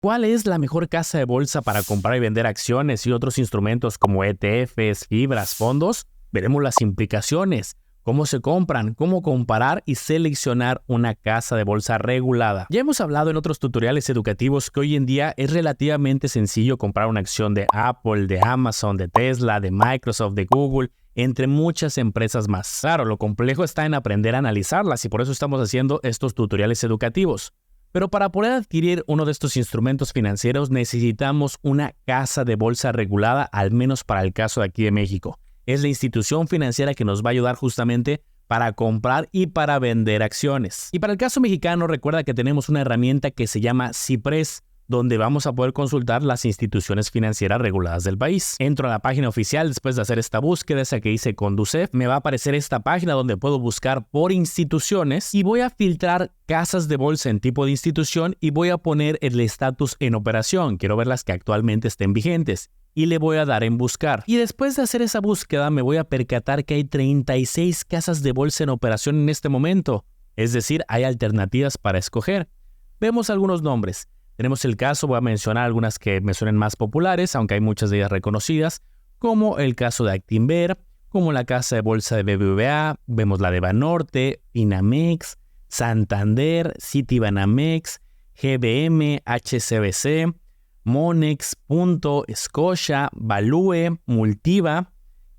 ¿Cuál es la mejor casa de bolsa para comprar y vender acciones y otros instrumentos como ETFs, fibras, fondos? Veremos las implicaciones, cómo se compran, cómo comparar y seleccionar una casa de bolsa regulada. Ya hemos hablado en otros tutoriales educativos que hoy en día es relativamente sencillo comprar una acción de Apple, de Amazon, de Tesla, de Microsoft, de Google, entre muchas empresas más. Claro, lo complejo está en aprender a analizarlas y por eso estamos haciendo estos tutoriales educativos. Pero para poder adquirir uno de estos instrumentos financieros necesitamos una casa de bolsa regulada, al menos para el caso de aquí de México. Es la institución financiera que nos va a ayudar justamente para comprar y para vender acciones. Y para el caso mexicano, recuerda que tenemos una herramienta que se llama CIPRES, donde vamos a poder consultar las instituciones financieras reguladas del país. Entro a la página oficial después de hacer esta búsqueda, esa que dice Conducef. Me va a aparecer esta página donde puedo buscar por instituciones y voy a filtrar casas de bolsa en tipo de institución y voy a poner el estatus en operación. Quiero ver las que actualmente estén vigentes. Y le voy a dar en buscar. Y después de hacer esa búsqueda me voy a percatar que hay 36 casas de bolsa en operación en este momento. Es decir, hay alternativas para escoger. Vemos algunos nombres. Tenemos el caso, voy a mencionar algunas que me suenen más populares, aunque hay muchas de ellas reconocidas, como el caso de Actinver, como la casa de bolsa de BBVA, vemos la de Banorte, Finamex, Santander, Citibanamex, GBM, HSBC, Monex, Punto, Scotia, Value, Multiva,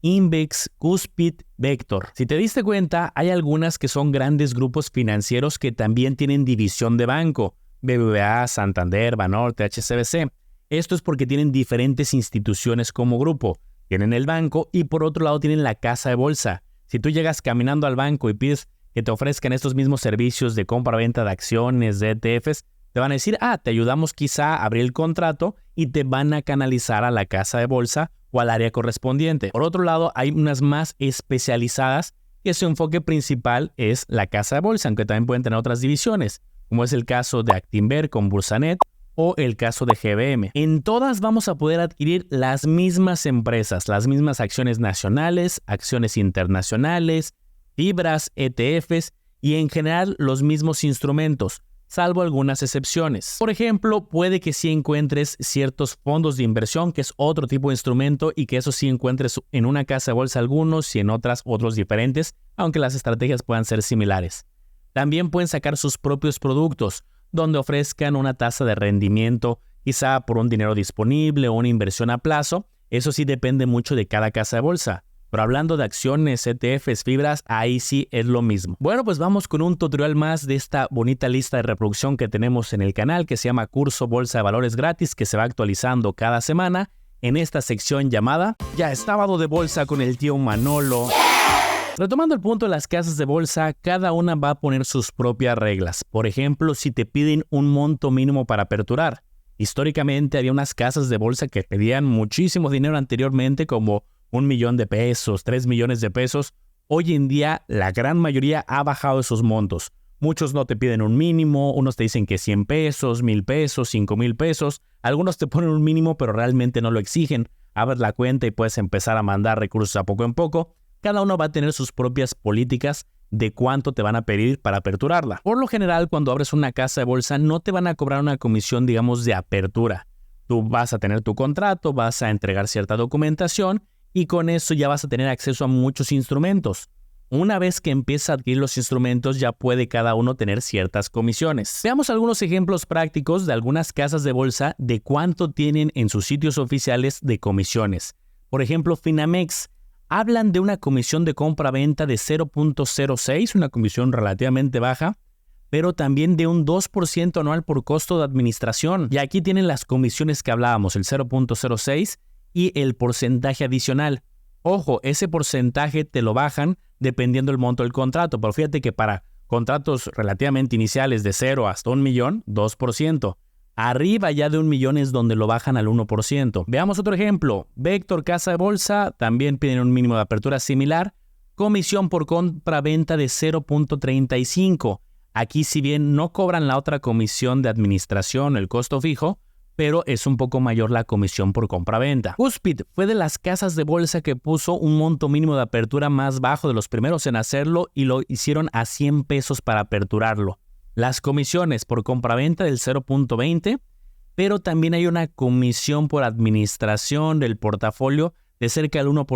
Invex, Cuspid, Vector. Si te diste cuenta, hay algunas que son grandes grupos financieros que también tienen división de banco. BBVA, Santander, Banorte, HSBC. Esto es porque tienen diferentes instituciones como grupo. Tienen el banco y por otro lado tienen la casa de bolsa. Si tú llegas caminando al banco y pides que te ofrezcan estos mismos servicios de compra-venta de acciones, de ETFs, te van a decir, te ayudamos quizá a abrir el contrato y te van a canalizar a la casa de bolsa o al área correspondiente. Por otro lado, hay unas más especializadas que su enfoque principal es la casa de bolsa, aunque también pueden tener otras divisiones, como es el caso de Actinver con Bursanet o el caso de GBM. En todas vamos a poder adquirir las mismas empresas, las mismas acciones nacionales, acciones internacionales, fibras, ETFs y en general los mismos instrumentos, salvo algunas excepciones. Por ejemplo, puede que sí encuentres ciertos fondos de inversión, que es otro tipo de instrumento, y que eso sí encuentres en una casa de bolsa algunos y en otras otros diferentes, aunque las estrategias puedan ser similares. También pueden sacar sus propios productos, donde ofrezcan una tasa de rendimiento, quizá por un dinero disponible o una inversión a plazo. Eso sí depende mucho de cada casa de bolsa. Pero hablando de acciones, ETFs, fibras, ahí sí es lo mismo. Bueno, pues vamos con un tutorial más de esta bonita lista de reproducción que tenemos en el canal, que se llama Curso Bolsa de Valores Gratis, que se va actualizando cada semana en esta sección llamada Ya es sábado de bolsa con el tío Manolo. Retomando el punto de las casas de bolsa, cada una va a poner sus propias reglas. Por ejemplo, si te piden un monto mínimo para aperturar. Históricamente había unas casas de bolsa que pedían muchísimo dinero anteriormente, como 1 millón de pesos, 3 millones de pesos. Hoy en día la gran mayoría ha bajado esos montos. Muchos no te piden un mínimo, unos te dicen que 100 pesos, 1000 pesos, 5000 pesos. Algunos te ponen un mínimo pero realmente no lo exigen. Abres la cuenta y puedes empezar a mandar recursos a poco en poco. Cada uno va a tener sus propias políticas de cuánto te van a pedir para aperturarla. Por lo general, cuando abres una casa de bolsa no te van a cobrar una comisión, digamos, de apertura. Tú vas a tener tu contrato, vas a entregar cierta documentación y con eso ya vas a tener acceso a muchos instrumentos. Una vez que empieza a adquirir los instrumentos, ya puede cada uno tener ciertas comisiones. Veamos algunos ejemplos prácticos de algunas casas de bolsa de cuánto tienen en sus sitios oficiales de comisiones. Por ejemplo, Finamex. Hablan de una comisión de compra-venta de 0.06, una comisión relativamente baja, pero también de un 2% anual por costo de administración. Y aquí tienen las comisiones que hablábamos, el 0.06 y el porcentaje adicional. Ojo, ese porcentaje te lo bajan dependiendo del monto del contrato, pero fíjate que para contratos relativamente iniciales de 0 hasta 1 millón, 2%. Arriba ya de 1 millón es donde lo bajan al 1%. Veamos otro ejemplo. Vector, casa de bolsa, también piden un mínimo de apertura similar. Comisión por compra-venta de 0.35. Aquí, si bien no cobran la otra comisión de administración, el costo fijo, pero es un poco mayor la comisión por compra-venta. Cuspid fue de las casas de bolsa que puso un monto mínimo de apertura más bajo, de los primeros en hacerlo, y lo hicieron a 100 pesos para aperturarlo. Las comisiones por compraventa del 0.20 pero también hay una comisión por administración del portafolio de cerca del 1%,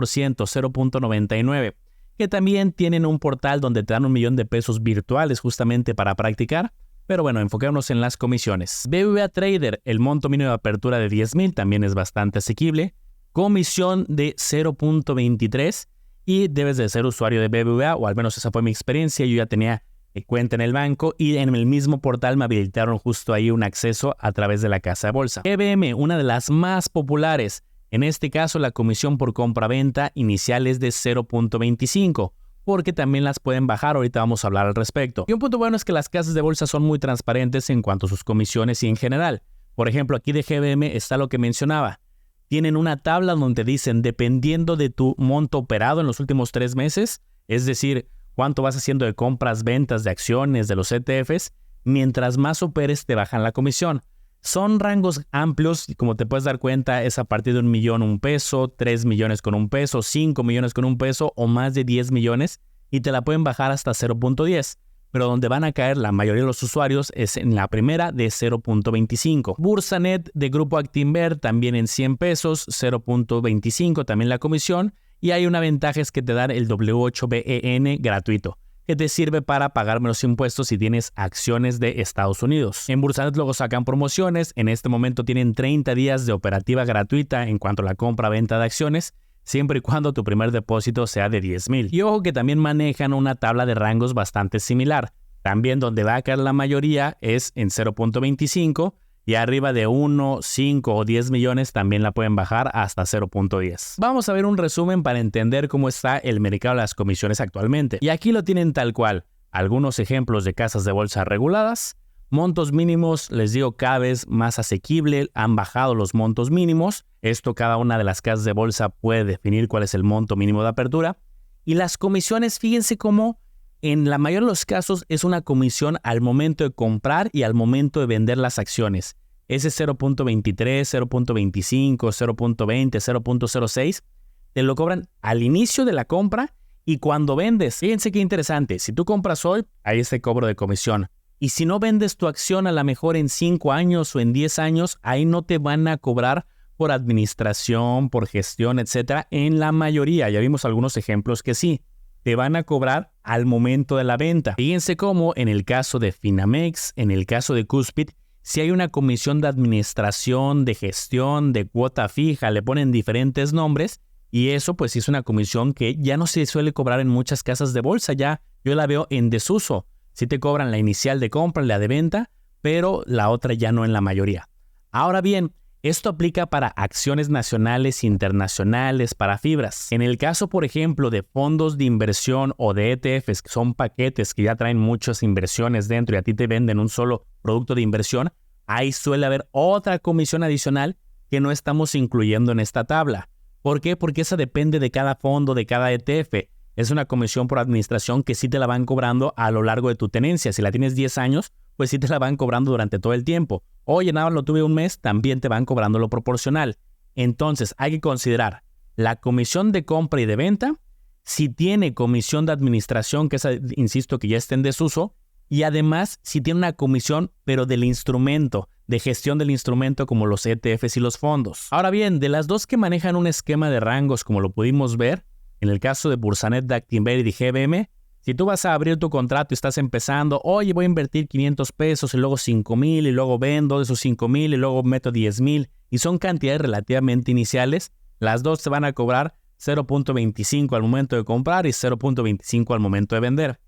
0.99%, que también tienen un portal donde te dan $1,000,000 virtuales justamente para practicar. Pero bueno, enfoquémonos en las comisiones. BBVA Trader, el monto mínimo de apertura de 10,000 también es bastante asequible. Comisión de 0.23 y debes de ser usuario de BBVA, o al menos esa fue mi experiencia. Yo ya tenía cuenta en el banco y en el mismo portal me habilitaron justo ahí un acceso a través de la casa de bolsa. GBM, una de las más populares. En este caso, la comisión por compra-venta inicial es de 0.25, porque también las pueden bajar. Ahorita vamos a hablar al respecto. Y un punto bueno es que las casas de bolsa son muy transparentes en cuanto a sus comisiones y en general. Por ejemplo, aquí de GBM está lo que mencionaba. Tienen una tabla donde dicen, dependiendo de tu monto operado en los últimos 3 meses, es decir, cuánto vas haciendo de compras, ventas de acciones, de los ETFs, mientras más operes te bajan la comisión. Son rangos amplios y como te puedes dar cuenta es a partir de $1,000,000 un peso, 3 millones con un peso, 5 millones con un peso o más de 10 millones y te la pueden bajar hasta 0.10. Pero donde van a caer la mayoría de los usuarios es en la primera de 0.25. Bursanet de Grupo Actinver también en 100 pesos, 0.25 también la comisión. Y hay una ventaja es que te dan el W8BEN gratuito, que te sirve para pagar menos impuestos si tienes acciones de Estados Unidos. En Bursanet luego sacan promociones. En este momento tienen 30 días de operativa gratuita en cuanto a la compra-venta de acciones, siempre y cuando tu primer depósito sea de 10,000. Y ojo que también manejan una tabla de rangos bastante similar. También donde va a caer la mayoría es en 0.25 y arriba de 1, 5 o 10 millones también la pueden bajar hasta 0.10. Vamos a ver un resumen para entender cómo está el mercado de las comisiones actualmente. Y aquí lo tienen tal cual. Algunos ejemplos de casas de bolsa reguladas. Montos mínimos, les digo, cada vez más asequible, han bajado los montos mínimos. Esto cada una de las casas de bolsa puede definir cuál es el monto mínimo de apertura. Y las comisiones, fíjense cómo en la mayoría de los casos es una comisión al momento de comprar y al momento de vender las acciones. Ese 0.23, 0.25, 0.20, 0.06 te lo cobran al inicio de la compra y cuando vendes. Fíjense qué interesante, si tú compras hoy, hay ese cobro de comisión. Y si no vendes tu acción a lo mejor en 5 años o en 10 años, ahí no te van a cobrar por administración, por gestión, etcétera. En la mayoría, ya vimos algunos ejemplos que sí, te van a cobrar al momento de la venta. Fíjense cómo en el caso de Finamex, en el caso de Cuspid, si hay una comisión de administración, de gestión, de cuota fija, le ponen diferentes nombres y eso pues es una comisión que ya no se suele cobrar en muchas casas de bolsa, ya yo la veo en desuso. Sí te cobran la inicial de compra, la de venta, pero la otra ya no en la mayoría. Ahora bien, esto aplica para acciones nacionales, internacionales, para fibras. En el caso, por ejemplo, de fondos de inversión o de ETFs, que son paquetes que ya traen muchas inversiones dentro y a ti te venden un solo producto de inversión, ahí suele haber otra comisión adicional que no estamos incluyendo en esta tabla. ¿Por qué? Porque esa depende de cada fondo, de cada ETF. Es una comisión por administración que sí te la van cobrando a lo largo de tu tenencia. Si la tienes 10 años, pues sí te la van cobrando durante todo el tiempo. Oye, nada, lo tuve un mes, también te van cobrando lo proporcional. Entonces, hay que considerar la comisión de compra y de venta, si tiene comisión de administración, que es, insisto, que ya está en desuso, y además si tiene una comisión, pero del instrumento, de gestión del instrumento como los ETFs y los fondos. Ahora bien, de las dos que manejan un esquema de rangos, como lo pudimos ver, en el caso de Bursanet, de Actinver y de GBM, si tú vas a abrir tu contrato y estás empezando, oye, voy a invertir 500 pesos y luego 5,000 y luego vendo de esos 5,000 y luego meto 10,000 y son cantidades relativamente iniciales, las dos te van a cobrar 0.25 al momento de comprar y 0.25 al momento de vender.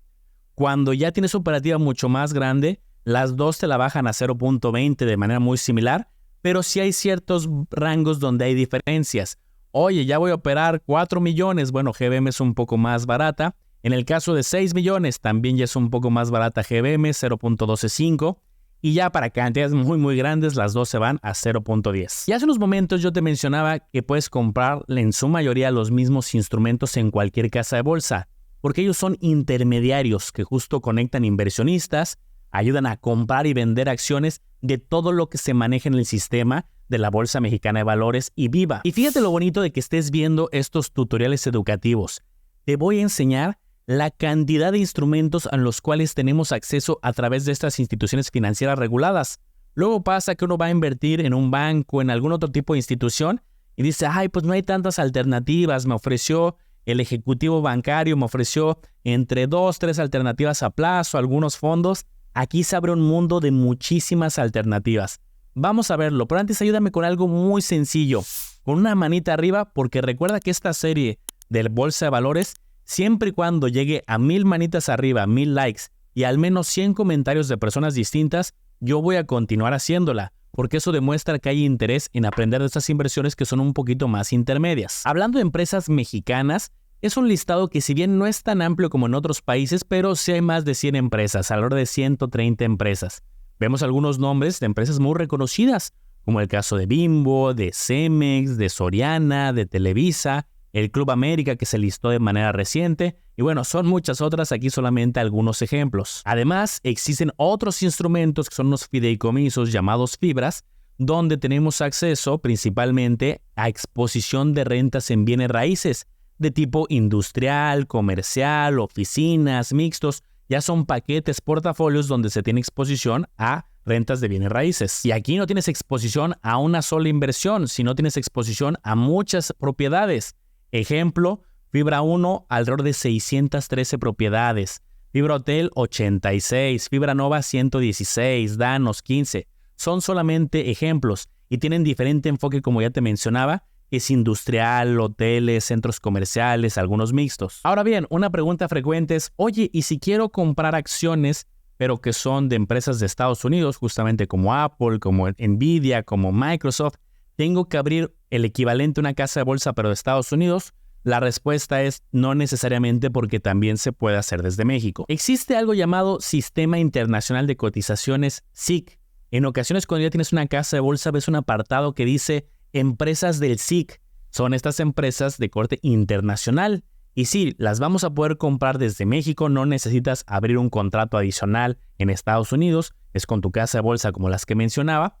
Cuando ya tienes operativa mucho más grande, las dos te la bajan a 0.20 de manera muy similar, pero sí hay ciertos rangos donde hay diferencias. Oye, ya voy a operar 4 millones, bueno, GBM es un poco más barata. En el caso de 6 millones también ya es un poco más barata GBM, 0.125. Y ya para cantidades muy grandes, las dos se van a 0.10. Y hace unos momentos yo te mencionaba que puedes comprar en su mayoría los mismos instrumentos en cualquier casa de bolsa, porque ellos son intermediarios que justo conectan inversionistas, ayudan a comprar y vender acciones de todo lo que se maneja en el sistema de la Bolsa Mexicana de Valores y Viva. Y fíjate lo bonito de que estés viendo estos tutoriales educativos. Te voy a enseñar la cantidad de instrumentos a los cuales tenemos acceso a través de estas instituciones financieras reguladas. Luego pasa que uno va a invertir en un banco, en algún otro tipo de institución y dice, ay, pues no hay tantas alternativas, me ofreció el ejecutivo bancario, me ofreció entre 2, 3 alternativas a plazo, algunos fondos. Aquí se abre un mundo de muchísimas alternativas. Vamos a verlo, pero antes ayúdame con algo muy sencillo, con una manita arriba, porque recuerda que esta serie del Bolsa de Valores, siempre y cuando llegue a 1000 manitas arriba, 1000 likes y al menos 100 comentarios de personas distintas, yo voy a continuar haciéndola, porque eso demuestra que hay interés en aprender de estas inversiones que son un poquito más intermedias. Hablando de empresas mexicanas, es un listado que si bien no es tan amplio como en otros países, pero sí hay más de 100 empresas, alrededor de 130 empresas. Vemos algunos nombres de empresas muy reconocidas, como el caso de Bimbo, de Cemex, de Soriana, de Televisa, el Club América que se listó de manera reciente, y bueno, son muchas otras, aquí solamente algunos ejemplos. Además, existen otros instrumentos que son los fideicomisos llamados fibras, donde tenemos acceso principalmente a exposición de rentas en bienes raíces, de tipo industrial, comercial, oficinas, mixtos. Ya son paquetes, portafolios donde se tiene exposición a rentas de bienes raíces. Y aquí no tienes exposición a una sola inversión, sino tienes exposición a muchas propiedades. Ejemplo, Fibra 1, alrededor de 613 propiedades. Fibra Hotel, 86. Fibra Nova, 116. Danos, 15. Son solamente ejemplos y tienen diferente enfoque, como ya te mencionaba. Es industrial, hoteles, centros comerciales, algunos mixtos. Ahora bien, una pregunta frecuente es, oye, ¿y si quiero comprar acciones, pero que son de empresas de Estados Unidos, justamente como Apple, como Nvidia, como Microsoft, tengo que abrir el equivalente a una casa de bolsa, pero de Estados Unidos? La respuesta es no necesariamente, porque también se puede hacer desde México. Existe algo llamado Sistema Internacional de Cotizaciones, SIC. En ocasiones, cuando ya tienes una casa de bolsa, ves un apartado que dice empresas del SIC. Son estas empresas de corte internacional. Y sí, las vamos a poder comprar desde México, no necesitas abrir un contrato adicional en Estados Unidos, es con tu casa de bolsa como las que mencionaba.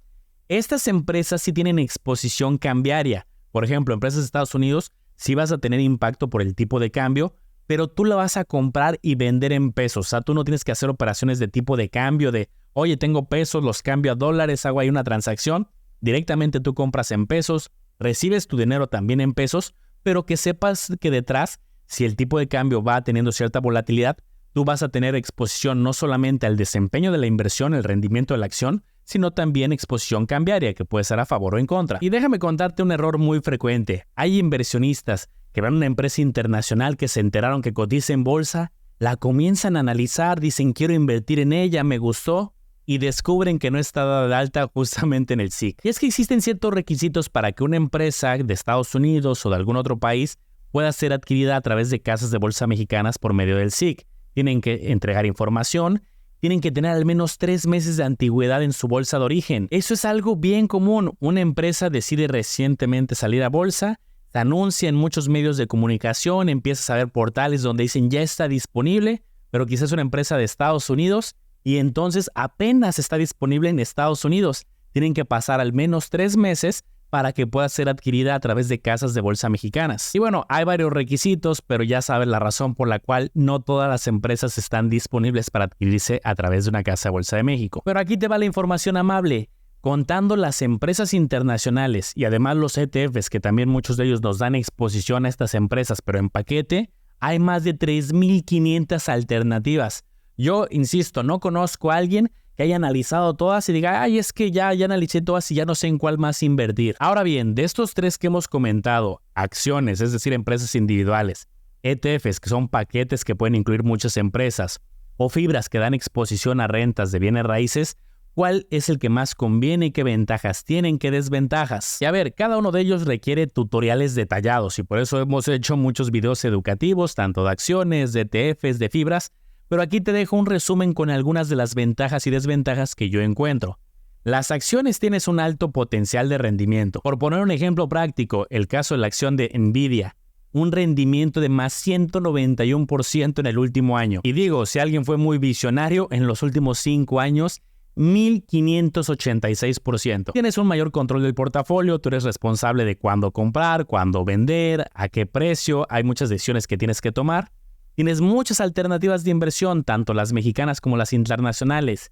Estas empresas sí tienen exposición cambiaria. Por ejemplo, empresas de Estados Unidos sí vas a tener impacto por el tipo de cambio, pero tú la vas a comprar y vender en pesos. O sea, tú no tienes que hacer operaciones de tipo de cambio de, oye, tengo pesos, los cambio a dólares, hago ahí una transacción. Directamente tú compras en pesos, recibes tu dinero también en pesos, pero que sepas que detrás, si el tipo de cambio va teniendo cierta volatilidad, tú vas a tener exposición no solamente al desempeño de la inversión, el rendimiento de la acción, sino también exposición cambiaria, que puede ser a favor o en contra. Y déjame contarte un error muy frecuente. Hay inversionistas que ven una empresa internacional que se enteraron que cotiza en bolsa, la comienzan a analizar, dicen quiero invertir en ella, me gustó, y descubren que no está dada de alta justamente en el SIC. Y es que existen ciertos requisitos para que una empresa de Estados Unidos o de algún otro país pueda ser adquirida a través de casas de bolsa mexicanas por medio del SIC. Tienen que entregar información, tienen que tener al menos 3 meses de antigüedad en su bolsa de origen. Eso es algo bien común. Una empresa decide recientemente salir a bolsa, se anuncia en muchos medios de comunicación, empiezas a ver portales donde dicen ya está disponible, pero quizás es una empresa de Estados Unidos y entonces apenas está disponible en Estados Unidos. Tienen que pasar al menos 3 meses para que pueda ser adquirida a través de casas de bolsa mexicanas. Y bueno, hay varios requisitos, pero ya sabes la razón por la cual no todas las empresas están disponibles para adquirirse a través de una casa de bolsa de México. Pero aquí te va la información amable. Contando las empresas internacionales y además los ETFs, que también muchos de ellos nos dan exposición a estas empresas, pero en paquete, hay más de 3,500 alternativas. Yo, insisto, no conozco a alguien que haya analizado todas y diga, ay, es que ya analicé todas y ya no sé en cuál más invertir. Ahora bien, de estos 3 que hemos comentado, acciones, es decir, empresas individuales, ETFs, que son paquetes que pueden incluir muchas empresas, o fibras que dan exposición a rentas de bienes raíces, ¿cuál es el que más conviene? ¿Qué ventajas tienen? ¿Qué desventajas? Y a ver, cada uno de ellos requiere tutoriales detallados y por eso hemos hecho muchos videos educativos, tanto de acciones, de ETFs, de fibras, pero aquí te dejo un resumen con algunas de las ventajas y desventajas que yo encuentro. Las acciones tienes un alto potencial de rendimiento. Por poner un ejemplo práctico, el caso de la acción de Nvidia, un rendimiento de más 191% en el último año. Y digo, si alguien fue muy visionario, en los últimos 5 años, 1,586%. Tienes un mayor control del portafolio, tú eres responsable de cuándo comprar, cuándo vender, a qué precio, hay muchas decisiones que tienes que tomar. Tienes muchas alternativas de inversión, tanto las mexicanas como las internacionales.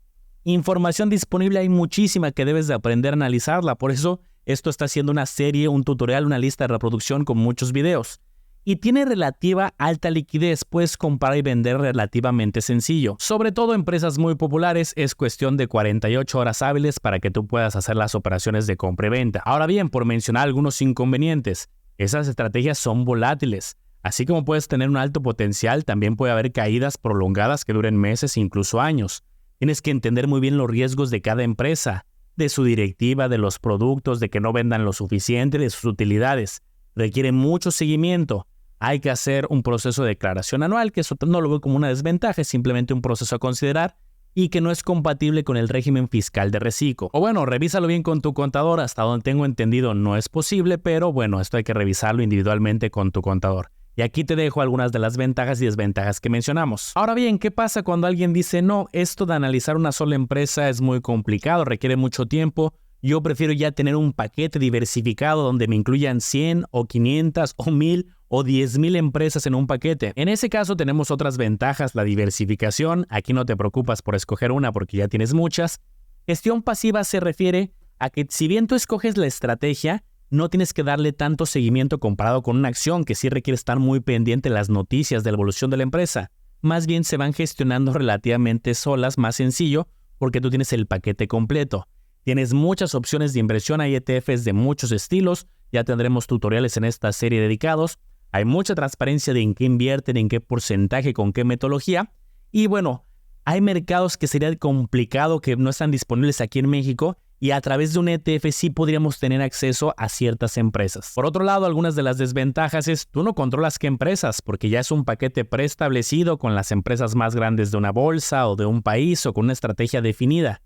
Información disponible hay muchísima que debes de aprender a analizarla. Por eso esto está siendo una serie, un tutorial, una lista de reproducción con muchos videos. Y tiene relativa alta liquidez, puedes comprar y vender relativamente sencillo. Sobre todo empresas muy populares, es cuestión de 48 horas hábiles para que tú puedas hacer las operaciones de compra y venta. Ahora bien, por mencionar algunos inconvenientes, esas estrategias son volátiles. Así como puedes tener un alto potencial, también puede haber caídas prolongadas que duren meses e incluso años. Tienes que entender muy bien los riesgos de cada empresa, de su directiva, de los productos, de que no vendan lo suficiente, de sus utilidades. Requiere mucho seguimiento. Hay que hacer un proceso de declaración anual, que eso no lo veo como una desventaja, es simplemente un proceso a considerar y que no es compatible con el régimen fiscal de reciclo. O bueno, revísalo bien con tu contador, hasta donde tengo entendido no es posible, pero bueno, esto hay que revisarlo individualmente con tu contador. Y aquí te dejo algunas de las ventajas y desventajas que mencionamos. Ahora bien, ¿qué pasa cuando alguien dice, no, esto de analizar una sola empresa es muy complicado, requiere mucho tiempo? Yo prefiero ya tener un paquete diversificado donde me incluyan 100 o 500 o 1000 o 10,000 empresas en un paquete. En ese caso tenemos otras ventajas, la diversificación. Aquí no te preocupas por escoger una porque ya tienes muchas. Gestión pasiva se refiere a que si bien tú escoges la estrategia, no tienes que darle tanto seguimiento comparado con una acción que sí requiere estar muy pendiente de las noticias de la evolución de la empresa. Más bien se van gestionando relativamente solas, más sencillo, porque tú tienes el paquete completo. Tienes muchas opciones de inversión, hay ETFs de muchos estilos, ya tendremos tutoriales en esta serie dedicados. Hay mucha transparencia de en qué invierten, en qué porcentaje, con qué metodología. Y bueno, hay mercados que sería complicado que no están disponibles aquí en México y a través de un ETF sí podríamos tener acceso a ciertas empresas. Por otro lado, algunas de las desventajas es tú no controlas qué empresas porque ya es un paquete preestablecido con las empresas más grandes de una bolsa o de un país o con una estrategia definida.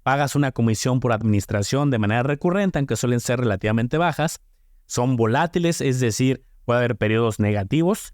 Pagas una comisión por administración de manera recurrente, aunque suelen ser relativamente bajas. Son volátiles, es decir, puede haber periodos negativos.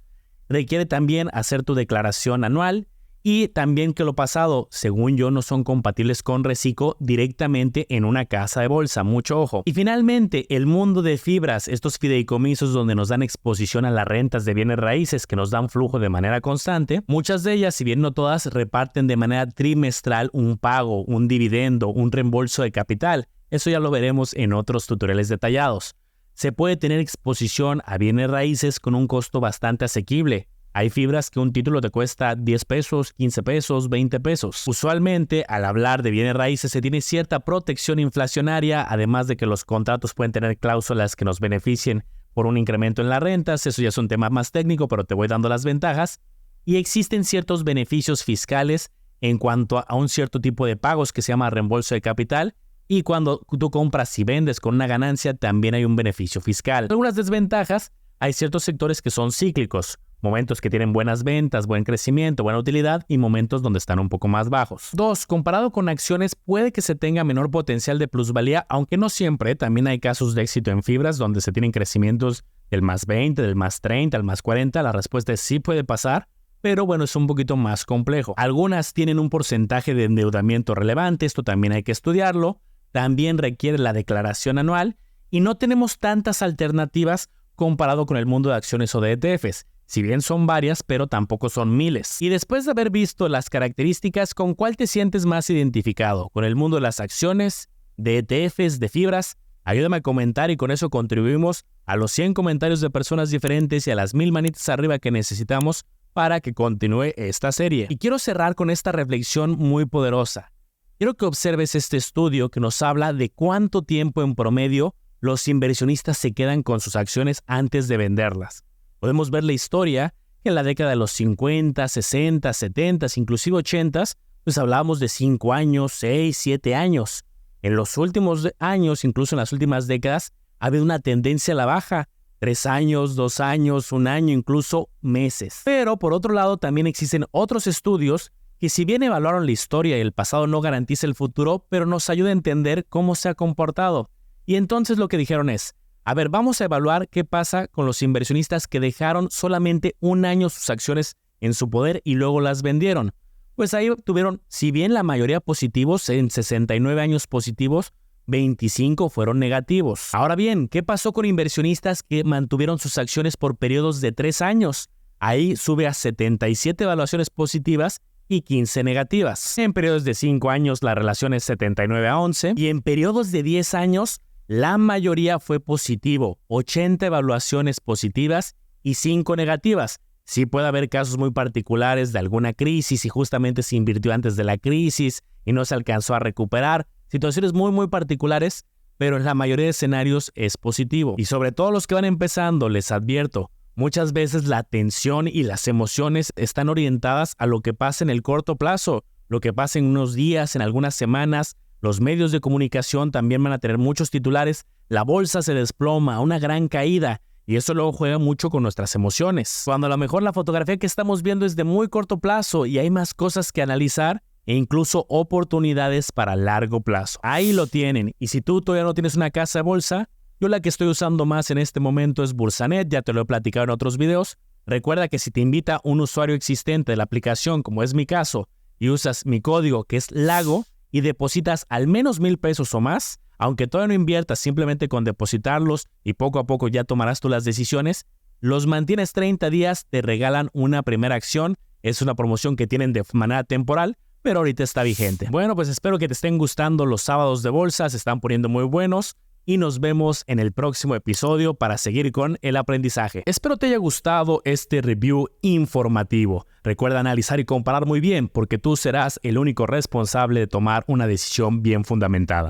Requiere también hacer tu declaración anual y también que lo pasado, según yo, no son compatibles con reciclo directamente en una casa de bolsa. Mucho ojo. Y finalmente, el mundo de fibras, estos fideicomisos donde nos dan exposición a las rentas de bienes raíces que nos dan flujo de manera constante. Muchas de ellas, si bien no todas, reparten de manera trimestral un pago, un dividendo, un reembolso de capital. Eso ya lo veremos en otros tutoriales detallados. Se puede tener exposición a bienes raíces con un costo bastante asequible. Hay fibras que un título te cuesta 10 pesos, 15 pesos, 20 pesos. Usualmente, al hablar de bienes raíces, se tiene cierta protección inflacionaria, además de que los contratos pueden tener cláusulas que nos beneficien por un incremento en las rentas. Eso ya es un tema más técnico, pero te voy dando las ventajas. Y existen ciertos beneficios fiscales en cuanto a un cierto tipo de pagos que se llama reembolso de capital. Y cuando tú compras y vendes con una ganancia, también hay un beneficio fiscal. Algunas desventajas, hay ciertos sectores que son cíclicos. Momentos que tienen buenas ventas, buen crecimiento, buena utilidad y momentos donde están un poco más bajos. 2. Comparado con acciones, puede que se tenga menor potencial de plusvalía, aunque no siempre. También hay casos de éxito en fibras donde se tienen crecimientos del más 20, del más 30, al más 40. La respuesta es sí puede pasar, pero bueno, es un poquito más complejo. Algunas tienen un porcentaje de endeudamiento relevante, esto también hay que estudiarlo. También requiere la declaración anual y no tenemos tantas alternativas comparado con el mundo de acciones o de ETFs. Si bien son varias, pero tampoco son miles. Y después de haber visto las características, ¿con cuál te sientes más identificado? ¿Con el mundo de las acciones, de ETFs, de fibras? Ayúdame a comentar y con eso contribuimos a los 100 comentarios de personas diferentes y a las 1000 manitas arriba que necesitamos para que continúe esta serie. Y quiero cerrar con esta reflexión muy poderosa. Quiero que observes este estudio que nos habla de cuánto tiempo en promedio los inversionistas se quedan con sus acciones antes de venderlas. Podemos ver la historia que en la década de los 50, 60, 70, inclusive 80, pues hablábamos de 5 años, 6, 7 años. En los últimos años, incluso en las últimas décadas, ha habido una tendencia a la baja. 3 años, 2 años, 1 año, incluso meses. Pero por otro lado también existen otros estudios que si bien evaluaron la historia y el pasado no garantiza el futuro, pero nos ayuda a entender cómo se ha comportado. Y entonces lo que dijeron es, a ver, vamos a evaluar qué pasa con los inversionistas que dejaron solamente 1 año sus acciones en su poder y luego las vendieron. Pues ahí tuvieron, si bien la mayoría positivos, en 69 años positivos, 25 fueron negativos. Ahora bien, ¿qué pasó con inversionistas que mantuvieron sus acciones por periodos de 3 años? Ahí sube a 77 evaluaciones positivas y 15 negativas. En periodos de 5 años la relación es 79-11 y en periodos de 10 años la mayoría fue positivo, 80 evaluaciones positivas y 5 negativas. Sí puede haber casos muy particulares de alguna crisis y justamente se invirtió antes de la crisis y no se alcanzó a recuperar. Situaciones muy particulares, pero en la mayoría de escenarios es positivo. Y sobre todo los que van empezando, les advierto, muchas veces la atención y las emociones están orientadas a lo que pasa en el corto plazo, lo que pasa en unos días, en algunas semanas. Los medios de comunicación también van a tener muchos titulares. La bolsa se desploma, una gran caída. Y eso luego juega mucho con nuestras emociones. Cuando a lo mejor la fotografía que estamos viendo es de muy corto plazo y hay más cosas que analizar e incluso oportunidades para largo plazo. Ahí lo tienen. Y si tú todavía no tienes una casa de bolsa, yo la que estoy usando más en este momento es Bursanet, ya te lo he platicado en otros videos. Recuerda que si te invita un usuario existente de la aplicación, como es mi caso, y usas mi código que es LAGO y depositas al menos 1,000 pesos o más, aunque todavía no inviertas, simplemente con depositarlos y poco a poco ya tomarás tú las decisiones, los mantienes 30 días, te regalan una primera acción. Es una promoción que tienen de manera temporal, pero ahorita está vigente. Bueno, pues espero que te estén gustando los sábados de bolsa, se están poniendo muy buenos y nos vemos en el próximo episodio para seguir con el aprendizaje. Espero te haya gustado este review informativo. Recuerda analizar y comparar muy bien porque tú serás el único responsable de tomar una decisión bien fundamentada.